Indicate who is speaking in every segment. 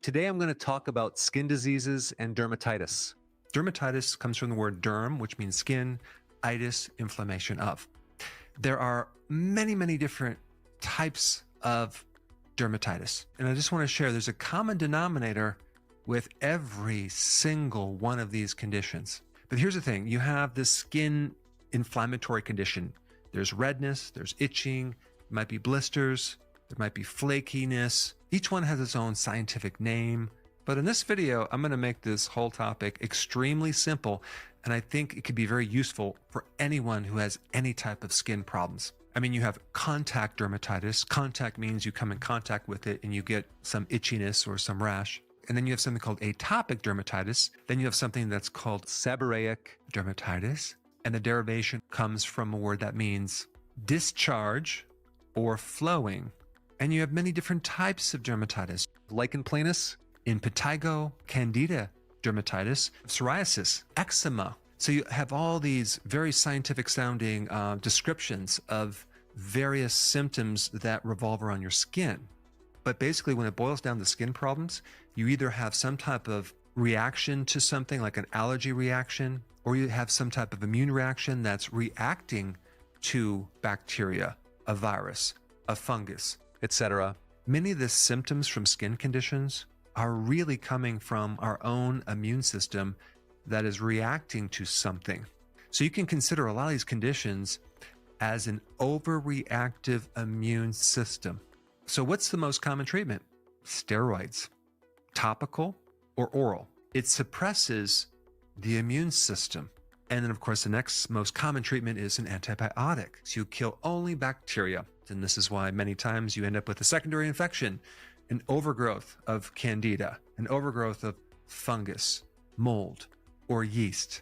Speaker 1: Today I'm going to talk about skin diseases and dermatitis. Dermatitis comes from the word derm, which means skin, itis, inflammation of. There are many different types of dermatitis. And I just want to share there's a common denominator with every single one of these conditions. But here's the thing, you have this skin inflammatory condition. There's redness, there's itching, there might be blisters, there might be flakiness. Each one has its own scientific name. But in this video, I'm going to make this whole topic extremely simple, and I think it could be very useful for anyone who has any type of skin problems. I mean, you have contact dermatitis. Contact means you come in contact with it and you get some itchiness or some rash. And then you have something called atopic dermatitis. Then you have something that's called seborrheic dermatitis. And the derivation comes from a word that means discharge or flowing. And you have many different types of dermatitis. Lichen planus, impetigo, candida dermatitis, psoriasis, eczema. So you have all these very scientific sounding descriptions of various symptoms that revolve around your skin. But basically when it boils down to skin problems, you either have some type of reaction to something like an allergy reaction, or you have some type of immune reaction that's reacting to bacteria, a virus, a fungus, etc. Many of the symptoms from skin conditions are really coming from our own immune system that is reacting to something. So you can consider a lot of these conditions as an overreactive immune system. So what's the most common treatment? Steroids, topical or oral. It suppresses the immune system. And then of course, the next most common treatment is an antibiotic. So you kill only bacteria. And this is why many times you end up with a secondary infection, an overgrowth of candida, an overgrowth of fungus, mold, or yeast.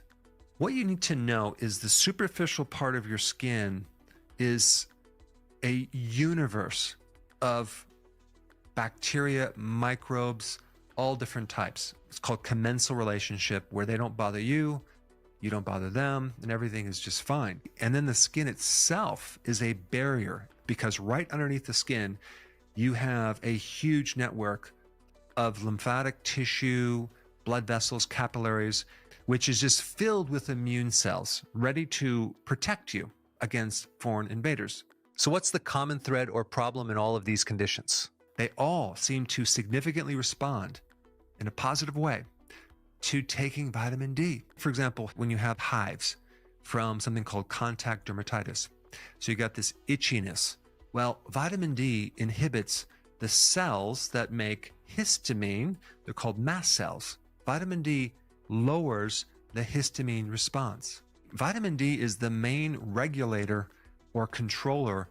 Speaker 1: What you need to know is the superficial part of your skin is a universe of bacteria, microbes, all different types. It's called commensal relationship, where they don't bother you, you don't bother them, and everything is just fine. And then the skin itself is a barrier, because right underneath the skin, you have a huge network of lymphatic tissue, blood vessels, capillaries, which is just filled with immune cells, ready to protect you against foreign invaders. So what's the common thread or problem in all of these conditions? They all seem to significantly respond in a positive way to taking vitamin D. For example, when you have hives from something called contact dermatitis, so you got this itchiness. Well, vitamin D inhibits the cells that make histamine. They're called mast cells. Vitamin D lowers the histamine response. Vitamin D is the main regulator or controller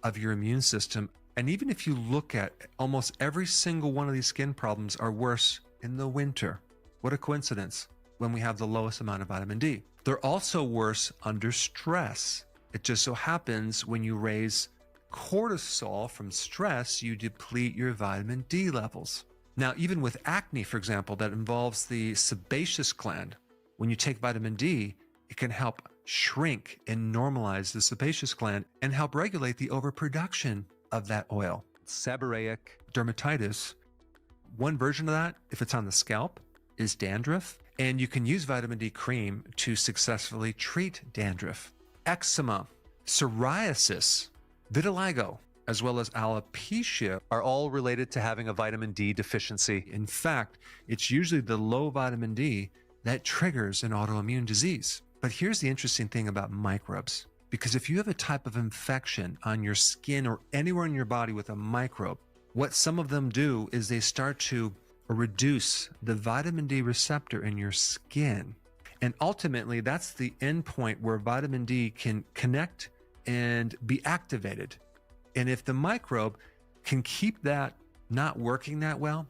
Speaker 1: of your immune system. And even if you look at almost every single one of these skin problems are worse in the winter. What a coincidence, when we have the lowest amount of vitamin D. They're also worse under stress. It just so happens when you raise cortisol from stress, you deplete your vitamin D levels. Now, even with acne, for example, that involves the sebaceous gland, when you take vitamin D, it can help shrink and normalize the sebaceous gland and help regulate the overproduction of that oil. Seborrheic dermatitis, one version of that, if it's on the scalp, is dandruff, and you can use vitamin D cream to successfully treat dandruff. Eczema, psoriasis, vitiligo, as well as alopecia are all related to having a vitamin D deficiency. In fact, it's usually the low vitamin D that triggers an autoimmune disease. But here's the interesting thing about microbes, because if you have a type of infection on your skin or anywhere in your body with a microbe, what some of them do is they start to reduce the vitamin D receptor in your skin. And ultimately, that's the endpoint where vitamin D can connect and be activated. And if the microbe can keep that not working that well,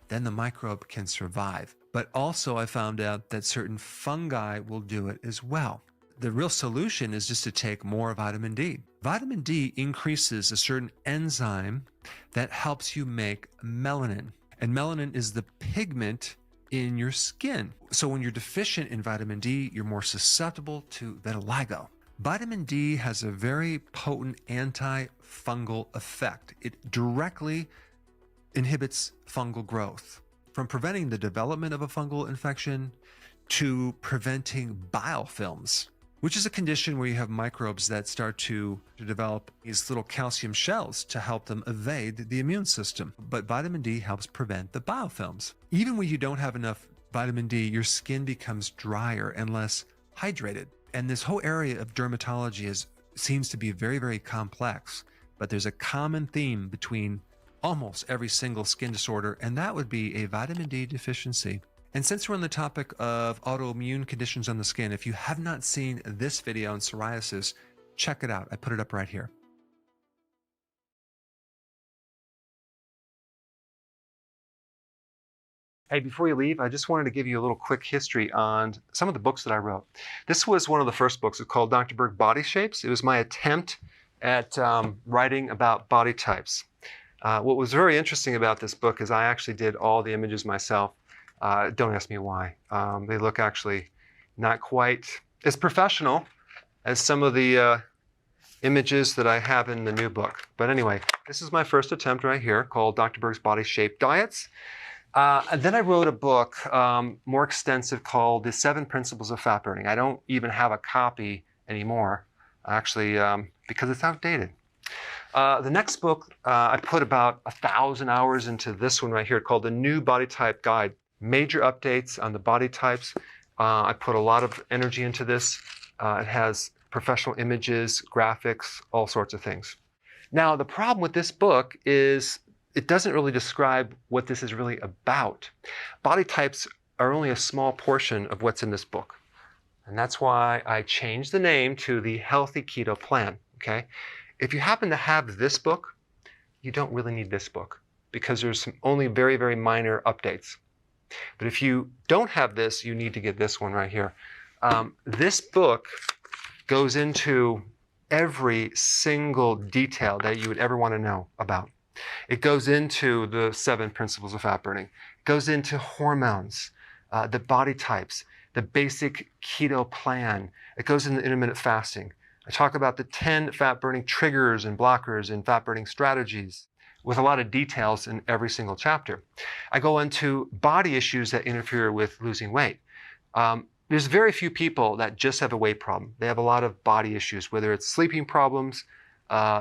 Speaker 1: then the microbe can survive. But also I found out that certain fungi will do it as well. The real solution is just to take more vitamin D. Vitamin D increases a certain enzyme that helps you make melanin. And melanin is the pigment in your skin. So when you're deficient in vitamin D, you're more susceptible to vitiligo. Vitamin D has a very potent antifungal effect. It directly inhibits fungal growth. from preventing the development of a fungal infection to preventing biofilms, which is a condition where you have microbes that start to develop these little calcium shells to help them evade the immune system. But vitamin D helps prevent the biofilms. Even when you don't have enough vitamin D, your skin becomes drier and less hydrated. And this whole area of dermatology seems to be very, very complex, but there's a common theme between almost every single skin disorder, and that would be a vitamin D deficiency. And since we're on the topic of autoimmune conditions on the skin, if you have not seen this video on psoriasis, check it out. I put it up right here. Hey, before you leave, I just wanted to give you a little quick history on some of the books that I wrote. This was one of the first books. It's called Dr. Berg Body Shapes. It was my attempt at writing about body types. What was very interesting about this book is I actually did all the images myself. Don't ask me why. They look actually not quite as professional as some of the images that I have in the new book. But anyway, this is my first attempt right here called Dr. Berg's Body Shape Diets. And then I wrote a book more extensive called The 7 Principles of Fat Burning. I don't even have a copy anymore, actually, because it's outdated. The next book, I put about 1,000 hours into this one right here called The New Body Type Guide. Major updates on the body types. I put a lot of energy into this. It has professional images, graphics, all sorts of things. Now, the problem with this book is it doesn't really describe what this is really about. Body types are only a small portion of what's in this book. And that's why I changed the name to the Healthy Keto Plan, okay? If you happen to have this book, you don't really need this book because there's some only very, very minor updates. But if you don't have this, you need to get this one right here. This book goes into every single detail that you would ever want to know about. It goes into the 7 principles of fat burning. It goes into hormones, the body types, the basic keto plan. It goes into intermittent fasting. I talk about the 10 fat burning triggers and blockers and fat burning strategies with a lot of details in every single chapter. I go into body issues that interfere with losing weight. There's very few people that just have a weight problem. They have a lot of body issues, whether it's sleeping problems,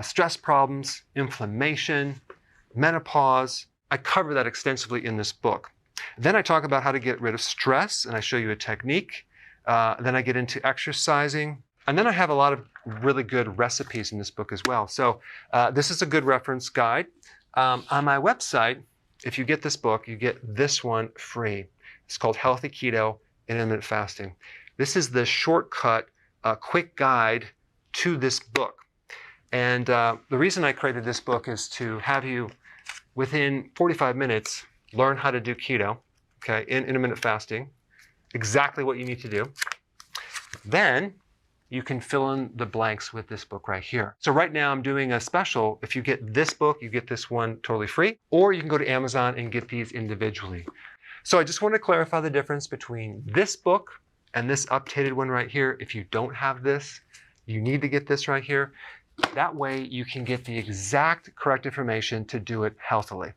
Speaker 1: stress problems, inflammation, menopause. I cover that extensively in this book. Then I talk about how to get rid of stress, and I show you a technique. Then I get into exercising. And then I have a lot of really good recipes in this book as well. So this is a good reference guide. On my website, if you get this book, you get this one free. It's called Healthy Keto and Intermittent Fasting. This is the shortcut, quick guide to this book. And the reason I created this book is to have you, within 45 minutes, learn how to do keto, okay, in intermittent fasting, exactly what you need to do. Then you can fill in the blanks with this book right here. So right now I'm doing a special. If you get this book, you get this one totally free, or you can go to Amazon and get these individually. So I just want to clarify the difference between this book and this updated one right here. If you don't have this, you need to get this right here. That way you can get the exact correct information to do it healthily.